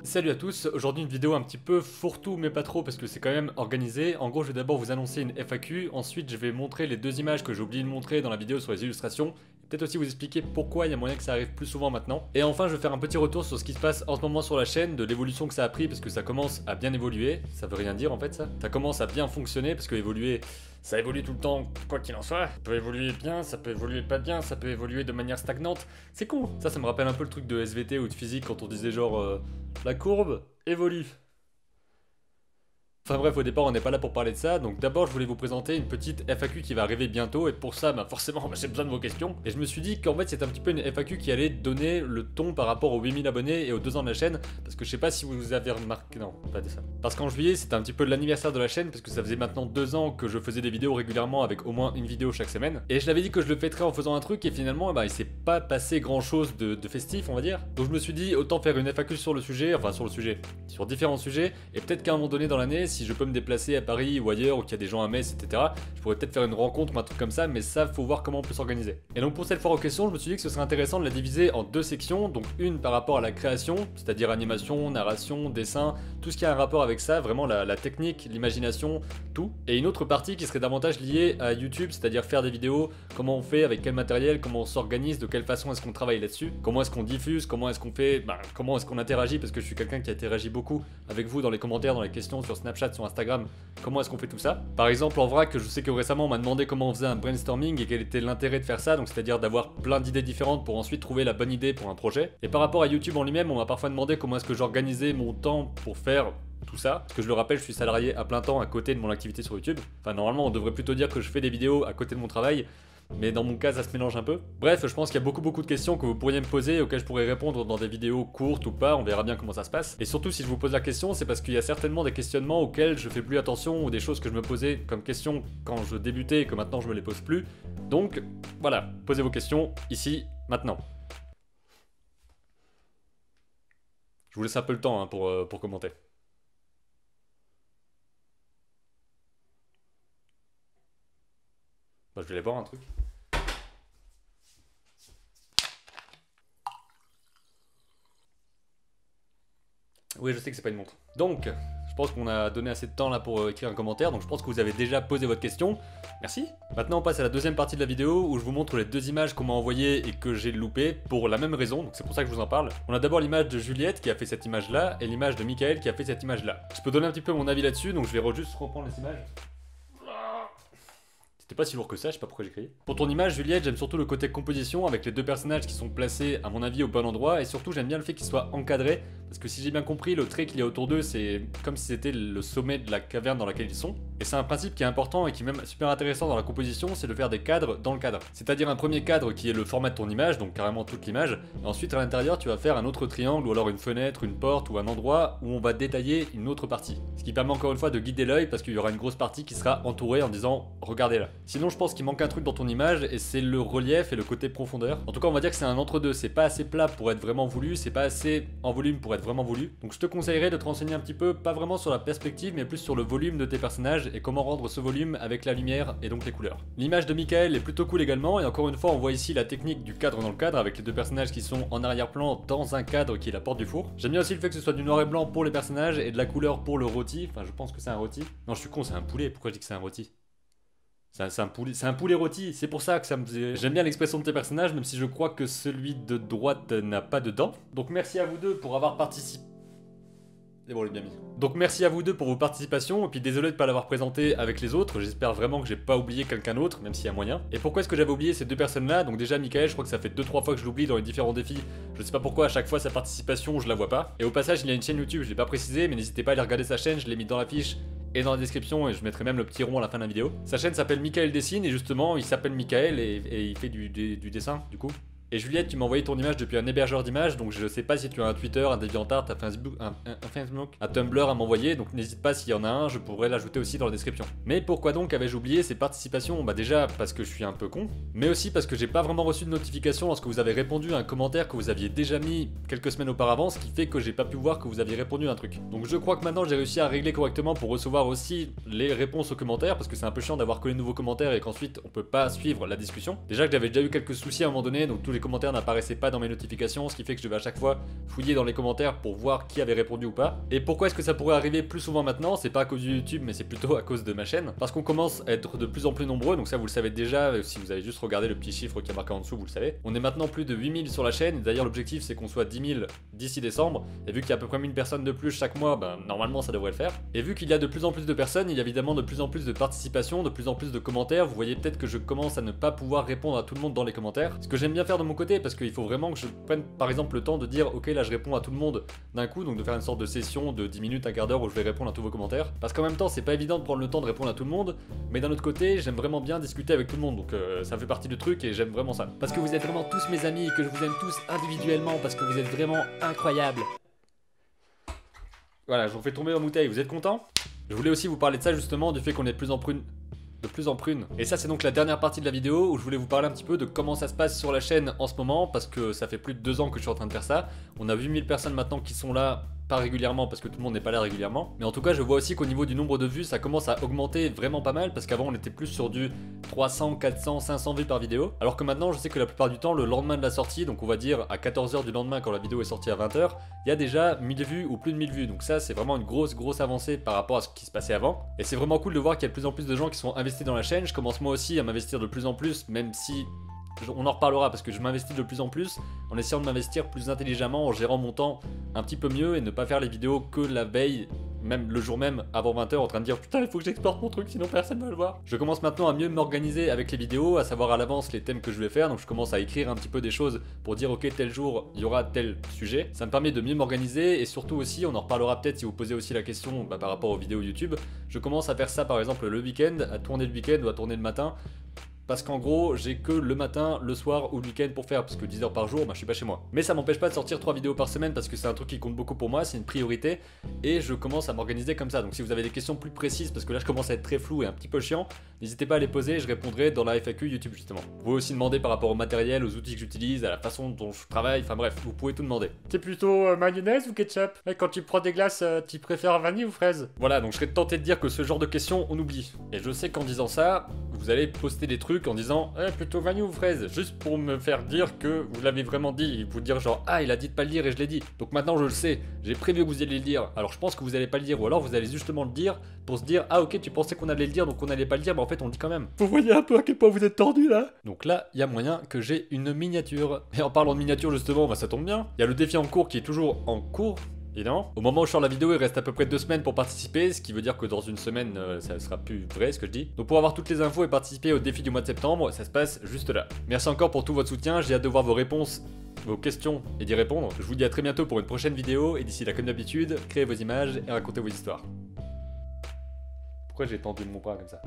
Salut à tous, aujourd'hui une vidéo un petit peu fourre-tout mais pas trop parce que c'est quand même organisé. En gros je vais d'abord vous annoncer une FAQ, ensuite je vais montrer les deux images que j'ai oublié de montrer dans la vidéo sur les illustrations. Peut-être aussi vous expliquer pourquoi il y a moyen que ça arrive plus souvent maintenant. Et enfin je vais faire un petit retour sur ce qui se passe en ce moment sur la chaîne, de l'évolution que ça a pris parce que ça commence à bien évoluer. Ça veut rien dire en fait ça. Ça commence à bien fonctionner parce que évoluer, ça évolue tout le temps quoi qu'il en soit. Ça peut évoluer bien, ça peut évoluer pas bien, ça peut évoluer de manière stagnante. C'est con. Ça me rappelle un peu le truc de SVT ou de physique quand on disait genre la courbe évolue. Enfin bref, au départ on n'est pas là pour parler de ça, donc d'abord je voulais vous présenter une petite FAQ qui va arriver bientôt, et pour ça, forcément j'ai besoin de vos questions. Et je me suis dit qu'en fait c'est un petit peu une FAQ qui allait donner le ton par rapport aux 8000 abonnés et aux 2 ans de la chaîne, parce que je sais pas si vous avez remarqué, non, pas de ça. Parce qu'en juillet c'était un petit peu l'anniversaire de la chaîne, parce que ça faisait maintenant 2 ans que je faisais des vidéos régulièrement avec au moins une vidéo chaque semaine. Et je l'avais dit que je le fêterais en faisant un truc, et finalement il s'est pas passé grand chose de festif on va dire. Donc je me suis dit autant faire une FAQ sur le sujet, enfin sur différents sujets, et peut-être qu'à un moment donné dans l'année, si je peux me déplacer à Paris ou ailleurs, ou qu'il y a des gens à Metz, etc. je pourrais peut-être faire une rencontre ou un truc comme ça, mais ça, faut voir comment on peut s'organiser. Et donc pour cette foire aux questions, je me suis dit que ce serait intéressant de la diviser en 2 sections, donc une par rapport à la création, c'est-à-dire animation, narration, dessin, tout ce qui a un rapport avec ça, vraiment la technique, l'imagination, tout. Et une autre partie qui serait davantage liée à YouTube, c'est-à-dire faire des vidéos, comment on fait, avec quel matériel, comment on s'organise, de quelle façon est-ce qu'on travaille là-dessus, comment est-ce qu'on diffuse, comment est-ce qu'on fait, comment est-ce qu'on interagit, parce que je suis quelqu'un qui interagit beaucoup avec vous dans les commentaires, dans les questions sur Snapchat, sur Instagram. Comment est-ce qu'on fait tout ça? Par exemple en vrac, je sais que récemment on m'a demandé comment on faisait un brainstorming et quel était l'intérêt de faire ça, donc c'est-à-dire d'avoir plein d'idées différentes pour ensuite trouver la bonne idée pour un projet. Et par rapport à YouTube en lui-même, on m'a parfois demandé comment est-ce que j'organisais mon temps pour faire tout ça, parce que je le rappelle, je suis salarié à plein temps à côté de mon activité sur YouTube. Enfin normalement on devrait plutôt dire que je fais des vidéos à côté de mon travail, mais dans mon cas ça se mélange un peu. Bref, je pense qu'il y a beaucoup de questions que vous pourriez me poser, auxquelles je pourrais répondre dans des vidéos courtes ou pas, on verra bien comment ça se passe. Et surtout si je vous pose la question, c'est parce qu'il y a certainement des questionnements auxquels je fais plus attention, ou des choses que je me posais comme questions quand je débutais et que maintenant je me les pose plus. Donc voilà, posez vos questions ici, maintenant. Je vous laisse un peu le temps pour commenter. Je vais aller voir un truc. Oui, je sais que c'est pas une montre. Donc, je pense qu'on a donné assez de temps là pour écrire un commentaire, donc je pense que vous avez déjà posé votre question. Merci. Maintenant, on passe à la deuxième partie de la vidéo où je vous montre les 2 images qu'on m'a envoyées et que j'ai loupées pour la même raison, donc c'est pour ça que je vous en parle. On a d'abord l'image de Juliette qui a fait cette image là et l'image de Michael qui a fait cette image là. Je peux donner un petit peu mon avis là-dessus, donc je vais juste reprendre les images. C'était pas si lourd que ça, je sais pas pourquoi j'ai crié. Pour ton image, Juliette, j'aime surtout le côté composition avec les 2 personnages qui sont placés, à mon avis, au bon endroit, et surtout j'aime bien le fait qu'ils soient encadrés, parce que si j'ai bien compris, le trait qu'il y a autour d'eux, c'est comme si c'était le sommet de la caverne dans laquelle ils sont. Et c'est un principe qui est important et qui est même super intéressant dans la composition, c'est de faire des cadres dans le cadre. C'est-à-dire un premier cadre qui est le format de ton image, donc carrément toute l'image, et ensuite à l'intérieur tu vas faire un autre triangle ou alors une fenêtre, une porte ou un endroit où on va détailler une autre partie. Ce qui permet encore une fois de guider l'œil parce qu'il y aura une grosse partie qui sera entourée en disant regardez là. Sinon je pense qu'il manque un truc dans ton image et c'est le relief et le côté profondeur. En tout cas on va dire que c'est un entre-deux, c'est pas assez plat pour être vraiment voulu, c'est pas assez en volume pour être vraiment voulu. Donc je te conseillerais de te renseigner un petit peu, pas vraiment sur la perspective mais plus sur le volume de tes personnages et comment rendre ce volume avec la lumière et donc les couleurs. L'image de Michael est plutôt cool également et encore une fois on voit ici la technique du cadre dans le cadre avec les 2 personnages qui sont en arrière-plan dans un cadre qui est la porte du four. J'aime bien aussi le fait que ce soit du noir et blanc pour les personnages et de la couleur pour le rôti, enfin je pense que c'est un rôti. Non je suis con, c'est un poulet, pourquoi je dis que c'est un rôti? C'est un poulet rôti, c'est pour ça que ça me faisait... J'aime bien l'expression de tes personnages, même si je crois que celui de droite n'a pas de dents. Donc merci à vous 2 pour avoir participé. C'est bon, les bien mis. Donc merci à vous 2 pour vos participations, et puis désolé de ne pas l'avoir présenté avec les autres, j'espère vraiment que j'ai pas oublié quelqu'un d'autre, même s'il y a moyen. Et pourquoi est-ce que j'avais oublié ces 2 personnes-là? Donc déjà Michael, je crois que ça fait 2-3 fois que je l'oublie dans les différents défis, je sais pas pourquoi à chaque fois sa participation je la vois pas. Et au passage il a une chaîne YouTube, je l'ai pas précisé, mais n'hésitez pas à aller regarder sa chaîne, je l'ai mis dans la fiche et dans la description, et je mettrai même le petit rond à la fin de la vidéo. Sa chaîne s'appelle Michael Dessine, et justement il s'appelle Michael et il fait du dessin du coup. Et Juliette, tu m'as envoyé ton image depuis un hébergeur d'images, donc je sais pas si tu as un Twitter, un DeviantArt, un Facebook, un Tumblr à m'envoyer, donc n'hésite pas s'il y en a un, je pourrais l'ajouter aussi dans la description. Mais pourquoi donc avais-je oublié ces participations? Bah déjà parce que je suis un peu con, mais aussi parce que j'ai pas vraiment reçu de notification lorsque vous avez répondu à un commentaire que vous aviez déjà mis quelques semaines auparavant, ce qui fait que j'ai pas pu voir que vous aviez répondu à un truc. Donc je crois que maintenant j'ai réussi à régler correctement pour recevoir aussi les réponses aux commentaires, parce que c'est un peu chiant d'avoir que les nouveaux commentaires et qu'ensuite on peut pas suivre la discussion. Déjà que j'avais déjà eu quelques soucis à un moment donné, donc tous les commentaires n'apparaissaient pas dans mes notifications, ce qui fait que je devais à chaque fois fouiller dans les commentaires pour voir qui avait répondu ou pas. Et pourquoi est-ce que ça pourrait arriver plus souvent maintenant? C'est pas à cause de YouTube, mais c'est plutôt à cause de ma chaîne. Parce qu'on commence à être de plus en plus nombreux, donc ça vous le savez déjà, si vous avez juste regardé le petit chiffre qui est marqué en dessous, vous le savez. On est maintenant plus de 8000 sur la chaîne, et d'ailleurs l'objectif c'est qu'on soit 10 000 d'ici décembre, et vu qu'il y a à peu près 1000 personnes de plus chaque mois, ben normalement ça devrait le faire. Et vu qu'il y a de plus en plus de personnes, il y a évidemment de plus en plus de participation, de plus en plus de commentaires. Vous voyez peut-être que je commence à ne pas pouvoir répondre à tout le monde dans les commentaires, ce que j'aime bien faire de mon côté, parce qu'il faut vraiment que je prenne par exemple le temps de dire ok là je réponds à tout le monde d'un coup, donc de faire une sorte de session de 10 minutes, un quart d'heure où je vais répondre à tous vos commentaires, parce qu'en même temps c'est pas évident de prendre le temps de répondre à tout le monde, mais d'un autre côté j'aime vraiment bien discuter avec tout le monde, donc ça fait partie du truc et j'aime vraiment ça. Parce que vous êtes vraiment tous mes amis et que je vous aime tous individuellement, parce que vous êtes vraiment incroyables. Voilà, je vous fais tomber en bouteille, vous êtes contents? Je voulais aussi vous parler de ça justement, du fait qu'on est de plus en prune. Et ça c'est donc la dernière partie de la vidéo où je voulais vous parler un petit peu de comment ça se passe sur la chaîne en ce moment, parce que ça fait plus de 2 ans que je suis en train de faire ça. On a 8000 personnes maintenant qui sont là, pas régulièrement parce que tout le monde n'est pas là régulièrement, mais en tout cas je vois aussi qu'au niveau du nombre de vues ça commence à augmenter vraiment pas mal, parce qu'avant on était plus sur du 300, 400, 500 vues par vidéo, alors que maintenant je sais que la plupart du temps le lendemain de la sortie, donc on va dire à 14h du lendemain quand la vidéo est sortie à 20h, il y a déjà 1000 vues ou plus de 1000 vues, donc ça c'est vraiment une grosse avancée par rapport à ce qui se passait avant, et c'est vraiment cool de voir qu'il y a de plus en plus de gens qui sont investis dans la chaîne. Je commence moi aussi à m'investir de plus en plus, même si on en reparlera, parce que je m'investis de plus en plus en essayant de m'investir plus intelligemment, en gérant mon temps un petit peu mieux et ne pas faire les vidéos que la veille, même le jour même avant 20h en train de dire putain il faut que j'exporte mon truc sinon personne va le voir. Je commence maintenant à mieux m'organiser avec les vidéos, à savoir à l'avance les thèmes que je vais faire, donc je commence à écrire un petit peu des choses pour dire ok tel jour il y aura tel sujet. Ça me permet de mieux m'organiser, et surtout aussi, on en reparlera peut-être si vous posez aussi la question par rapport aux vidéos YouTube, je commence à faire ça par exemple le week-end, à tourner le week-end ou à tourner le matin. Parce qu'en gros, j'ai que le matin, le soir ou le week-end pour faire, parce que 10 heures par jour, je suis pas chez moi. Mais ça m'empêche pas de sortir 3 vidéos par semaine, parce que c'est un truc qui compte beaucoup pour moi, c'est une priorité, et je commence à m'organiser comme ça. Donc si vous avez des questions plus précises, parce que là je commence à être très flou et un petit peu chiant, n'hésitez pas à les poser, je répondrai dans la FAQ YouTube justement. Vous pouvez aussi demander par rapport au matériel, aux outils que j'utilise, à la façon dont je travaille, enfin bref, vous pouvez tout demander. C'est plutôt mayonnaise ou ketchup? Et quand tu prends des glaces, tu préfères vanille ou fraise? Voilà, donc je serais tenté de dire que ce genre de questions, on oublie. Et je sais qu'en disant ça, vous allez poster des trucs en disant plutôt vanille ou fraise, juste pour me faire dire que vous l'avez vraiment dit, et vous dire genre ah il a dit de pas le dire et je l'ai dit. Donc maintenant je le sais, j'ai prévu que vous alliez le dire, alors je pense que vous allez pas le dire, ou alors vous allez justement le dire pour se dire ah ok tu pensais qu'on allait le dire donc on allait pas le dire, mais en fait on le dit quand même. Vous voyez un peu à quel point vous êtes tordu là? Donc là il y a moyen que j'ai une miniature. Et en parlant de miniature justement, ça tombe bien, il y a le défi en cours qui est toujours en cours. Évidemment. Au moment où je sors la vidéo, il reste à peu près 2 semaines pour participer, ce qui veut dire que dans une semaine, ça sera plus vrai ce que je dis. Donc pour avoir toutes les infos et participer au défi du mois de septembre, ça se passe juste là. Merci encore pour tout votre soutien, j'ai hâte de voir vos réponses, vos questions et d'y répondre. Je vous dis à très bientôt pour une prochaine vidéo, et d'ici là comme d'habitude, créez vos images et racontez vos histoires. Pourquoi j'ai tendu mon bras comme ça?